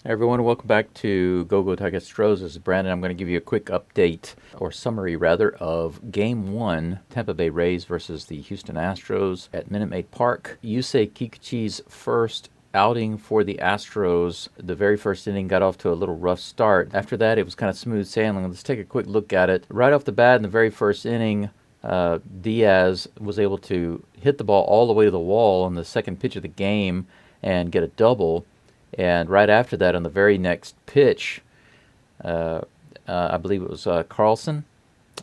Hey everyone, welcome back to Go Tiger Astros. This is Brandon. I'm going to give you a quick update, or summary rather, of Game 1, Tampa Bay Rays versus the Houston Astros at Minute Maid Park. Yusei Kikuchi's first outing for the Astros. The very first inning got off to a little rough start. After that, it was kind of smooth sailing. Let's take a quick look at it. Right off the bat in the very first inning, Diaz was able to hit the ball all the way to the wall on the second pitch of the game and get a double. And right after that, on the very next pitch, I believe it was Carlson,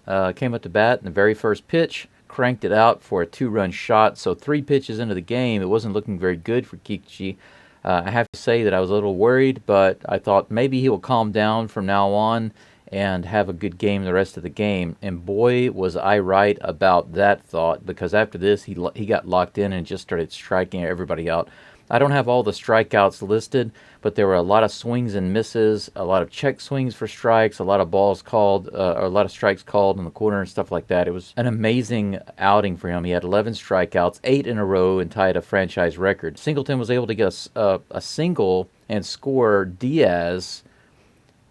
came up to bat in the very first pitch, cranked it out for a two-run shot. So 3 pitches into the game, it wasn't looking very good for Kikuchi. I have to say that I was a little worried, but I thought maybe he will calm down from now on and have a good game the rest of the game. And boy, was I right about that thought, because after this, he got locked in and just started striking everybody out. I don't have all the strikeouts listed, but there were a lot of swings and misses, a lot of check swings for strikes, a lot of balls called, or a lot of strikes called in the corner and stuff like that. It was an amazing outing for him. He had 11 strikeouts, 8 in a row, and tied a franchise record. Singleton was able to get a single and score Diaz,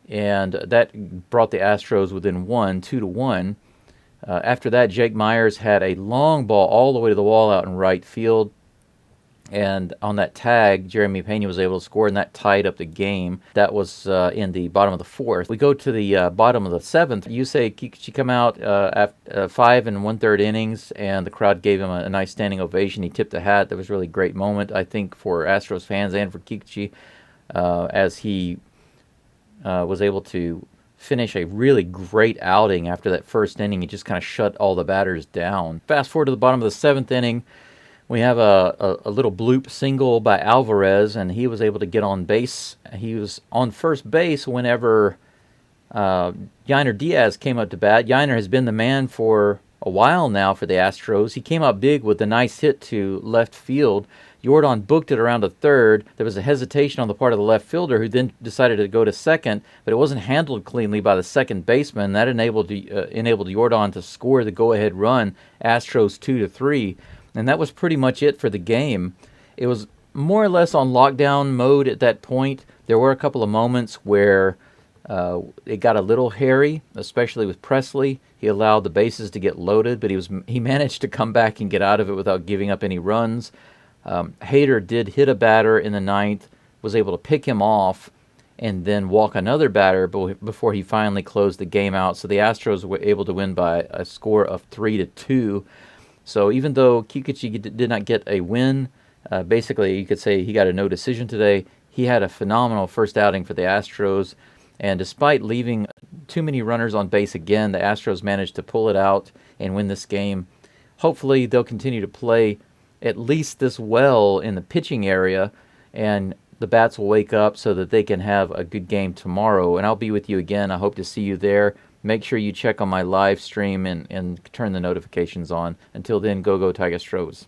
and that brought the Astros within 2-1. After that, Jake Myers had a long ball all the way to the wall out in right field. And on that tag, Jeremy Pena was able to score, and that tied up the game. That was in the bottom of the fourth. We go to the bottom of the seventh. Yusei Kikuchi come out after 5 1/3 innings, and the crowd gave him a nice standing ovation. He tipped the hat. That was a really great moment, I think, for Astros fans and for Kikuchi, as he was able to finish a really great outing after that first inning. He just kind of shut all the batters down. Fast forward to the bottom of the seventh inning. We have a little bloop single by Alvarez, and he was able to get on base. He was on first base whenever Yainer Diaz came up to bat. Yainer has been the man for a while now for the Astros. He came up big with a nice hit to left field. Jordan booked it around to third. There was a hesitation on the part of the left fielder, who then decided to go to second, but it wasn't handled cleanly by the second baseman. That enabled Jordan to score the go-ahead run, Astros 2-3. And that was pretty much it for the game. It was more or less on lockdown mode at that point. There were a couple of moments where it got a little hairy, especially with Presley. He allowed the bases to get loaded, but he managed to come back and get out of it without giving up any runs. Hader did hit a batter in the ninth, was able to pick him off, and then walk another batter before he finally closed the game out. So the Astros were able to win by a score of 3-2. So even though Kikuchi did not get a win, basically you could say he got a no decision today. He had a phenomenal first outing for the Astros, and despite leaving too many runners on base again, the Astros managed to pull it out and win this game. Hopefully they'll continue to play at least this well in the pitching area, and the bats will wake up so that they can have a good game tomorrow. And I'll be with you again. I hope to see you there. Make sure you check on my live stream and turn the notifications on. Until then, go Tiger Astros.